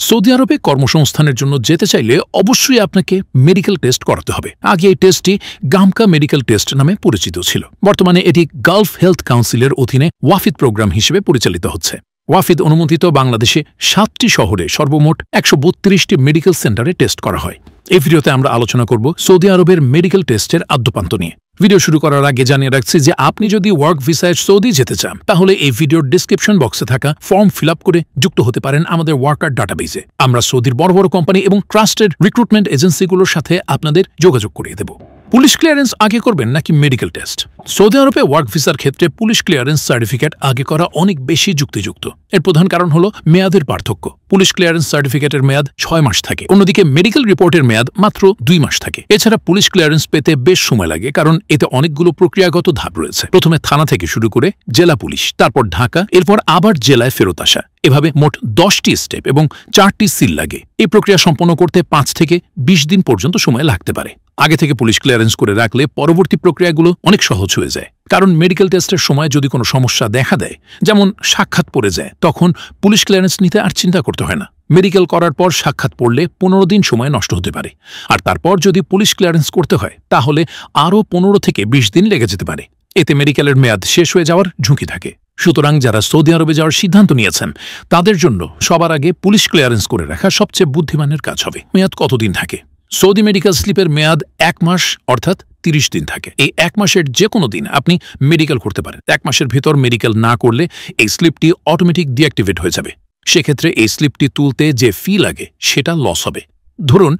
Saudi আরবে কর্মসংস্থানের জন্য যেতে চাইলে অবশ্যই আপনাকে মেডিকেল টেস্ট করাতে হবে। আগে এই টেস্টটি গামকা মেডিকেল টেস্ট নামে পরিচিত ছিল। বর্তমানে এটি গালফ হেলথ কাউন্সিলের অধীনে ওয়াফিদ প্রোগ্রাম হিসেবে পরিচালিত হচ্ছে। ওয়াফিদ অনুমোদিত বাংলাদেশে 7টি শহরে সর্বমোট 132টি মেডিকেল সেন্টারে টেস্ট করা হয়। এই ভিডিওতে আমরা আলোচনা করব সৌদি আরবের মেডিকেল টেস্টের আদ্যোপান্ত নিয়ে। ভিডিও শুরু করার আগে জানিয়ে রাখছি যে আপনি যদি ওয়ার্ক ভিসায় সৌদি যেতে চান তাহলে এই ভিডিওর ডিসক্রিপশন বক্সে থাকা ফর্ম ফিল আপ করে যুক্ত হতে পারেন আমাদের ওয়ার্কার ডাটাবেসে। আমরা সৌদির বড় বড় কোম্পানি এবং ট্রাস্টেড রিক্রুটমেন্ট এজেন্সিগুলোর সাথে আপনাদের যোগাযোগ করিয়ে দেব। পুলিশ ক্লিয়ারেন্স আগে করবেন নাকি মেডিকেল টেস্ট? সৌদি আরবে ওয়ার্ক ভিসার ক্ষেত্রে পুলিশ ক্লিয়ারেন্স সার্টিফিকেট আগে করা অনেক বেশি যুক্তিযুক্ত। এর প্রধান কারণ হল মেয়াদের পার্থক্য। পুলিশ ক্লিয়ারেন্স সার্টিফিকেটের মেয়াদ 6 মাস থাকে, অন্যদিকে মেডিকেল রিপোর্টের মেয়াদ মাত্র 2 মাস থাকে। এছাড়া পুলিশ ক্লিয়ারেন্স পেতে বেশ সময় লাগে, কারণ এতে অনেকগুলো প্রক্রিয়াগত ধাপ রয়েছে। প্রথমে থানা থেকে শুরু করে জেলা পুলিশ, তারপর ঢাকা, এরপর আবার জেলায় ফেরত আসা। এভাবে মোট 10টি স্টেপ এবং 4টি সিল লাগে। এই প্রক্রিয়া সম্পন্ন করতে 5 থেকে 20 দিন পর্যন্ত সময় লাগতে পারে। আগে থেকে পুলিশ ক্লিয়ারেন্স করে রাখলে পরবর্তী প্রক্রিয়াগুলো অনেক সহজ হয়ে যায়, কারণ মেডিকেল টেস্টের সময় যদি কোনো সমস্যা দেখা দেয়, যেমন সাক্ষাৎ পড়ে যায়, তখন পুলিশ ক্লিয়ারেন্স নিতে আর চিন্তা করতে হয় না। মেডিকেল করার পর সাক্ষাৎ পড়লে 15 দিন সময় নষ্ট হতে পারে, আর তারপর যদি পুলিশ ক্লিয়ারেন্স করতে হয় তাহলে আরও 15 থেকে 20 দিন লেগে যেতে পারে। এতে মেডিকেলের মেয়াদ শেষ হয়ে যাওয়ার ঝুঁকি থাকে। সুতরাং যারা সৌদি আরবে যাওয়ার সিদ্ধান্ত নিয়েছেন তাদের জন্য সবার আগে পুলিশ ক্লিয়ারেন্স করে রাখা সবচেয়ে বুদ্ধিমানের কাজ হবে। মেয়াদ কতদিন থাকে? সৌদি মেডিকেল স্লিপের মেয়াদ 1 মাস অর্থাৎ 30 দিন থাকে। এই 1 মাসের যে কোনো দিন আপনি মেডিকেল করতে পারেন। 1 মাসের ভেতর মেডিকেল না করলে এই স্লিপটি অটোমেটিক ডিঅ্যাক্টিভেট হয়ে যাবে। সেক্ষেত্রে এই স্লিপটি তুলতে যে ফি লাগে সেটা লস হবে। ধরুন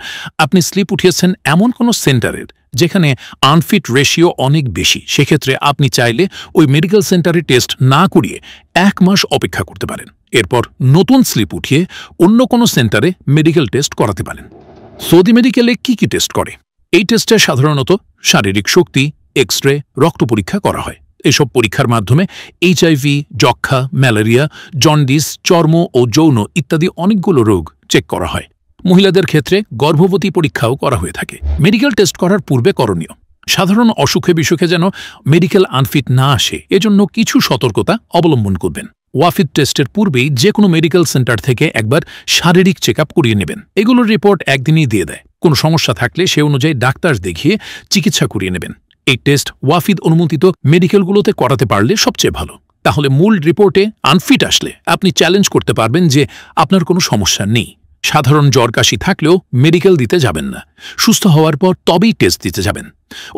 আপনি স্লিপ উঠিয়েছেন এমন কোনো সেন্টারের যেখানে আনফিট রেশিও অনেক বেশি, সেক্ষেত্রে আপনি চাইলে ওই মেডিকেল সেন্টারে টেস্ট না করিয়ে 1 মাস অপেক্ষা করতে পারেন। এরপর নতুন স্লিপ উঠিয়ে অন্য কোনো সেন্টারে মেডিকেল টেস্ট করাতে পারেন। সৌদি মেডিকেলে কি কি টেস্ট করে? এই টেস্টে সাধারণত শারীরিক শক্তি, এক্স রে, রক্ত পরীক্ষা করা হয়। এসব পরীক্ষার মাধ্যমে এইচআইভি, যক্ষা, ম্যালেরিয়া, জন্ডিস, চর্ম ও যৌন ইত্যাদি অনেকগুলো রোগ চেক করা হয়। মহিলাদের ক্ষেত্রে গর্ভবতী পরীক্ষাও করা হয়ে থাকে। মেডিকেল টেস্ট করার পূর্বে করণীয়: সাধারণ অসুখে বিসুখে যেন মেডিকেল আনফিট না আসে, এজন্য কিছু সতর্কতা অবলম্বন করবেন। ওয়াফিদ টেস্টের পূর্বেই যে কোনো মেডিকেল সেন্টার থেকে একবার শারীরিক চেক আপ করিয়ে নেবেন। এগুলোর রিপোর্ট একদিনই দিয়ে দেয়। কোনো সমস্যা থাকলে সে অনুযায়ী ডাক্তার দেখিয়ে চিকিৎসা করিয়ে নেবেন। এই টেস্ট ওয়াফিদ অনুমোদিত মেডিকেলগুলোতে করাতে পারলে সবচেয়ে ভালো। তাহলে মূল রিপোর্টে আনফিট আসলে আপনি চ্যালেঞ্জ করতে পারবেন যে আপনার কোনো সমস্যা নেই। সাধারণ জ্বর কাশি থাকলেও মেডিকেল দিতে যাবেন না, সুস্থ হওয়ার পর তবেই টেস্ট দিতে যাবেন।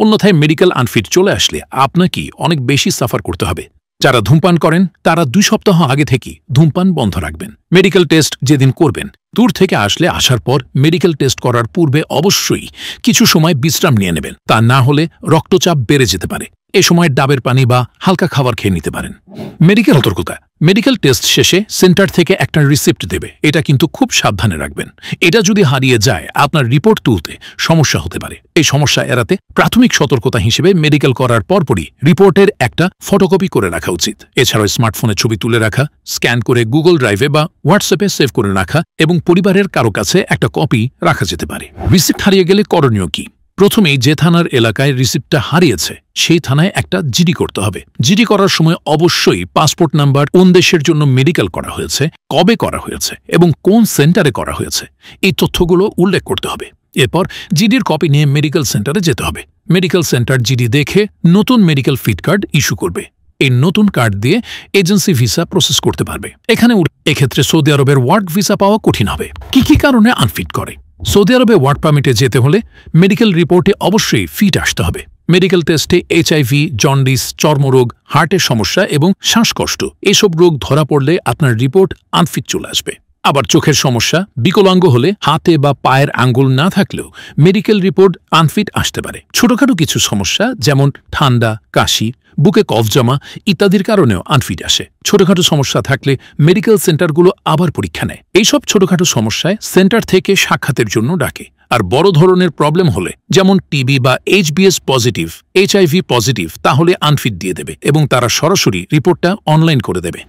অন্যথায় মেডিকেল আনফিট চলে আসলে আপনাকে অনেক বেশি সাফার করতে হবে। যারা ধূমপান করেন তারা 2 সপ্তাহ আগে থেকেই ধূমপান বন্ধ রাখবেন। মেডিকেল টেস্ট যেদিন করবেন, দূর থেকে আসলে আসার পর মেডিকেল টেস্ট করার পূর্বে অবশ্যই কিছু সময় বিশ্রাম নিয়ে নেবেন। তা না হলে রক্তচাপ বেড়ে যেতে পারে। এ সময় ডাবের পানি বা হালকা খাবার খেয়ে নিতে পারেন। মেডিকেল সতর্কতা: মেডিকেল টেস্ট শেষে সেন্টার থেকে একটা রিসিপ্ট দেবে, এটা কিন্তু খুব সাবধানে রাখবেন। এটা যদি হারিয়ে যায় আপনার রিপোর্ট তুলতে সমস্যা হতে পারে। এই সমস্যা এড়াতে প্রাথমিক সতর্কতা হিসেবে মেডিকেল করার পরপরই রিপোর্টের একটা ফটোকপি করে রাখা উচিত। এছাড়াও স্মার্টফোনে ছবি তুলে রাখা, স্ক্যান করে গুগল ড্রাইভে বা হোয়াটসঅ্যাপে সেভ করে রাখা এবং পরিবারের কারো কাছে একটা কপি রাখা যেতে পারে। রিসিপ্ট হারিয়ে গেলে করণীয় কি? প্রথমেই যে থানার এলাকায় রিসিপ্টটা হারিয়েছে সেই থানায় একটা জিডি করতে হবে। জিডি করার সময় অবশ্যই পাসপোর্ট নাম্বার, কোন দেশের জন্য মেডিকেল করা হয়েছে, কবে করা হয়েছে এবং কোন সেন্টারে করা হয়েছে, এই তথ্যগুলো উল্লেখ করতে হবে। এরপর জিডির কপি নিয়ে মেডিকেল সেন্টারে যেতে হবে। মেডিকেল সেন্টার জিডি দেখে নতুন মেডিকেল ফিট কার্ড ইস্যু করবে। এই নতুন কার্ড দিয়ে এজেন্সি ভিসা প্রসেস করতে পারবে। এক্ষেত্রে সৌদি আরবের ওয়ার্ক ভিসা পাওয়া কঠিন হবে। কি কি কারণে আনফিট করে? সৌদি আরবে ওয়ার্ক পারমিটে যেতে হলে মেডিকেল রিপোর্টে অবশ্যই ফিট আসতে হবে। মেডিকেল টেস্টে এইচআইভি, জন্ডিস, চর্মরোগ, হার্টের সমস্যা এবং শ্বাসকষ্ট এসব রোগ ধরা পড়লে আপনার রিপোর্ট আনফিট চলে আসবে। আবার চোখের সমস্যা, বিকলাঙ্গ হলে হাতে বা পায়ের আঙ্গুল না থাকলেও মেডিকেল রিপোর্ট আনফিট আসতে পারে। ছোটখাটো কিছু সমস্যা যেমন ঠান্ডা, কাশি, বুকে কফ জমা ইত্যাদির কারণেও আনফিট আসে। ছোটখাটো সমস্যা থাকলে মেডিকেল সেন্টারগুলো আবার পরীক্ষা নেয়। এইসব ছোটখাটো সমস্যায় সেন্টার থেকে সাক্ষাতের জন্য ডাকে। আর বড় ধরনের প্রবলেম হলে, যেমন টিবি বা এইচবিএস পজিটিভ, এইচআইভি পজিটিভ, তাহলে আনফিট দিয়ে দেবে এবং তারা সরাসরি রিপোর্টটা অনলাইন করে দেবে।